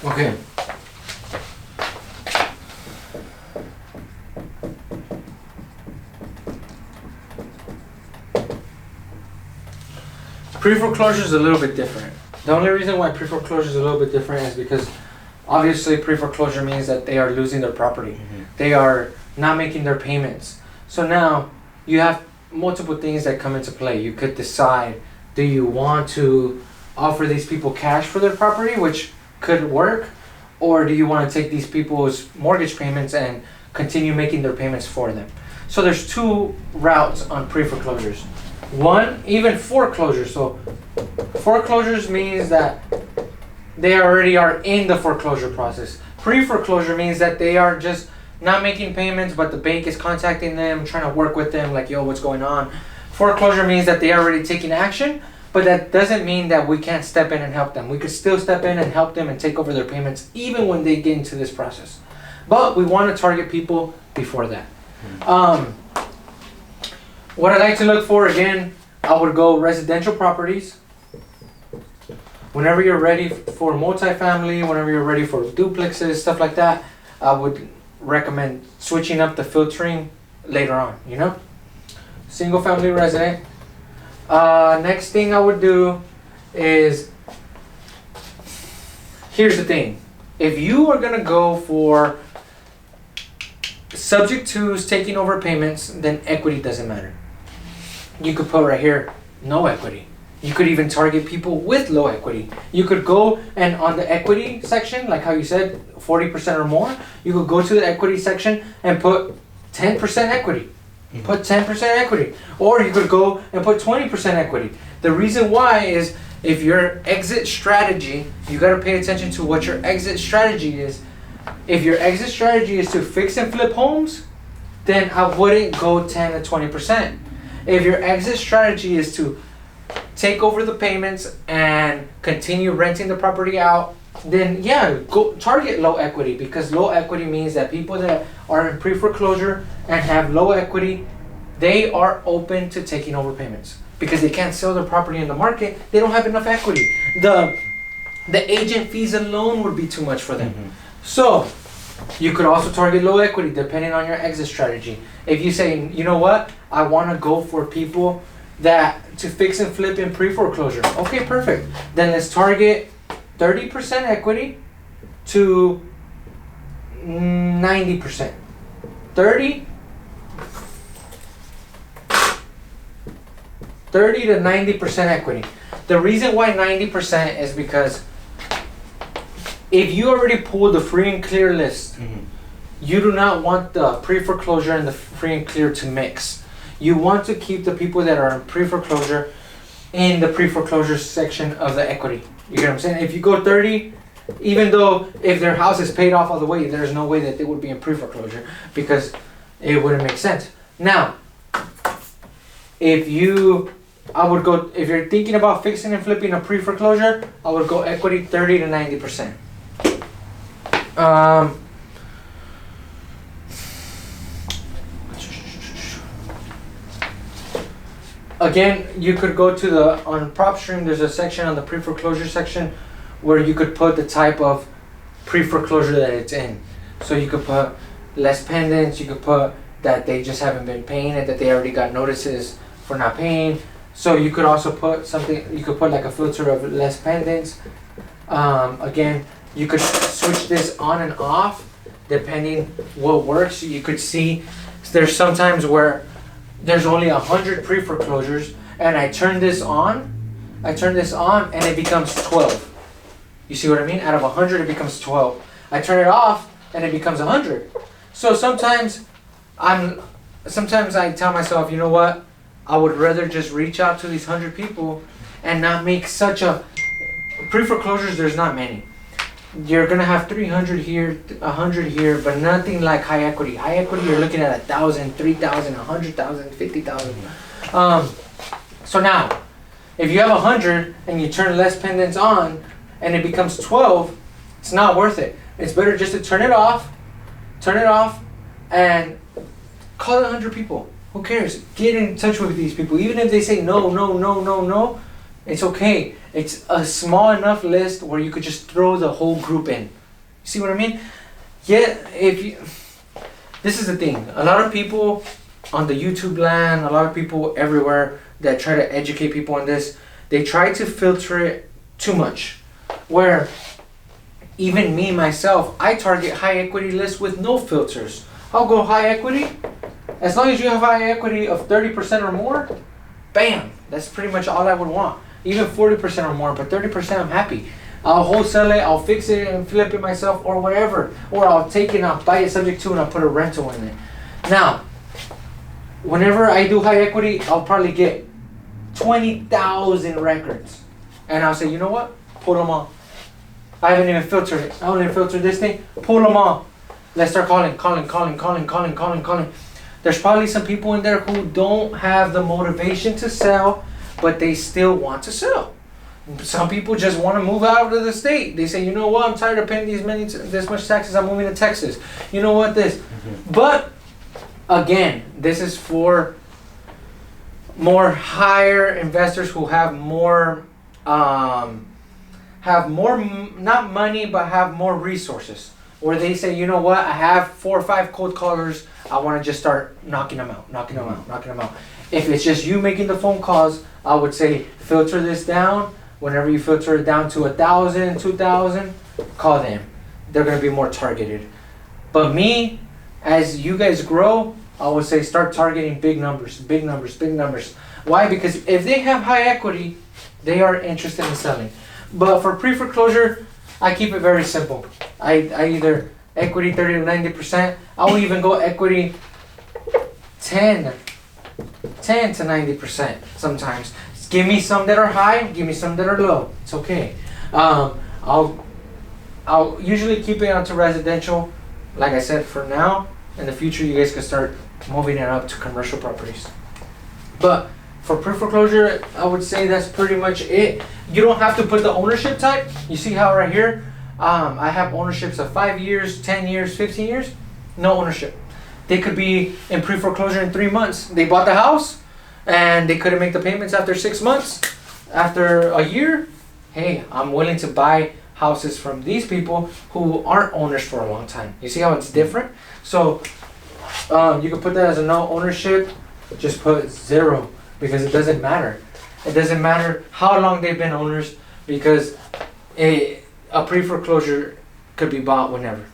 Okay. Pre-foreclosure is a little bit different. The only reason why pre-foreclosure is a little bit different is because obviously pre-foreclosure means that they are losing their property. They are not making their payments. So now you have multiple things that come into play. You could decide, do you want to offer these people cash for their property, which could work, or do you want to take these people's mortgage payments and continue making their payments for them? So there's two routes on pre-foreclosures. One, even foreclosures. So foreclosures means that they already are in the foreclosure process. Pre-foreclosure means that they are just not making payments, but the bank is contacting them, trying to work with them, like, yo, what's going on? Foreclosure means that they are already taking action, but that doesn't mean that we can't step in and help them. We could still step in and help them and take over their payments even when they get into this process. But we want to target people before that. What I like to look for, again, I would go residential properties. Whenever you're ready for multifamily, whenever you're ready for duplexes, stuff like that, I would recommend switching up the filtering later on, you know? Single family resident. Next thing I would do is, here's the thing. If you are gonna go for subject to's taking over payments, then equity doesn't matter. You could put right here, no equity. You could even target people with low equity. You could go and on the equity section, like how you said, 40% or more, you could go to the equity section and put 10% equity. Put 10% equity. Or you could go and put 20% equity. The reason why is if your exit strategy, you got to pay attention to what your exit strategy is. If your exit strategy is to fix and flip homes, then I wouldn't go 10 to 20%. If your exit strategy is to take over the payments and continue renting the property out, then yeah, go target low equity, because low equity means that people that are in pre-foreclosure and have low equity, they are open to taking over payments because they can't sell their property in the market. They don't have enough equity. The agent fees alone would be too much for them. So you could also target low equity depending on your exit strategy. If you say, you know what, I want to go for people that to fix and flip in pre-foreclosure. Okay, perfect. Then let's target 30% equity to 90%. 30 to 90% equity. The reason why 90% is because if you already pulled the free and clear list, you do not want the pre-foreclosure and the free and clear to mix. You want to keep the people that are in pre-foreclosure in the pre-foreclosure section of the equity. You get what I'm saying? If you go 30, even though if their house is paid off all the way, there's no way that they would be in pre-foreclosure because it wouldn't make sense. Now, if you're thinking about fixing and flipping a pre-foreclosure, I would go equity 30 to 90%. Again, you could go to on PropStream, there's a section on the pre-foreclosure section where you could put the type of pre-foreclosure that it's in. So you could put less pendants, you could put that they just haven't been paying it, that they already got notices for not paying. So you could also put something, you could put like a filter of less pendants. Again, you could switch this on and off depending what works. You could see there's sometimes where there's only 100 pre-foreclosures and I turn this on and it becomes 12. You see what I mean? Out of 100 it becomes 12. I turn it off and it becomes 100. So sometimes I tell myself, you know what? I would rather just reach out to these 100 people and not make such a pre-foreclosures. There's not many. You're gonna have 300 here, 100 here, but nothing like high equity. High equity, you're looking at 1,000, 3,000, 100,000, 50,000. So now, if you have 100 and you turn less pendants on and it becomes 12, it's not worth it. It's better just to turn it off, and call it 100 people. Who cares? Get in touch with these people. Even if they say no, It's okay. It's a small enough list where you could just throw the whole group in. See what I mean? Yeah, this is the thing. A lot of people on the YouTube land, a lot of people everywhere that try to educate people on this, they try to filter it too much. Where even me, myself, I target high equity lists with no filters. I'll go high equity. As long as you have high equity of 30% or more, bam, that's pretty much all I would want. Even 40% or more, but 30% I'm happy. I'll wholesale it, I'll fix it and flip it myself or whatever. Or I'll take it and I'll buy it subject to and I'll put a rental in it. Now, whenever I do high equity, I'll probably get 20,000 records. And I'll say, you know what? Pull them all. I haven't even filtered it. I only filtered this thing. Pull them all. Let's start calling. There's probably some people in there who don't have the motivation to sell, but they still want to sell. Some people just want to move out of the state. They say, you know what? I'm tired of paying this much taxes. I'm moving to Texas. You know what? But again, this is for more higher investors who have more, not money, but have more resources. Where they say, you know what? I have 4 or 5 cold callers. I want to just start knocking them out. If it's just you making the phone calls, I would say filter this down. Whenever you filter it down to 1,000, 2,000, call them. They're going to be more targeted. But me, as you guys grow, I would say start targeting big numbers. Why? Because if they have high equity, they are interested in selling. But for pre-foreclosure, I keep it very simple. I either equity 30 to 90%. I will even go equity 10 to 90% sometimes. Give me some that are high, give me some that are low. It's okay. I'll usually keep it onto residential. Like I said, for now, in the future, you guys can start moving it up to commercial properties. But for pre-foreclosure, I would say that's pretty much it. You don't have to put the ownership type. You see how right here, I have ownerships of 5 years, 10 years, 15 years. No ownership. They could be in pre-foreclosure in 3 months. They bought the house and they couldn't make the payments after 6 months. After a year, hey, I'm willing to buy houses from these people who aren't owners for a long time. You see how it's different? So you can put that as a no ownership. Just put 0 because it doesn't matter. It doesn't matter how long they've been owners because a pre-foreclosure could be bought whenever.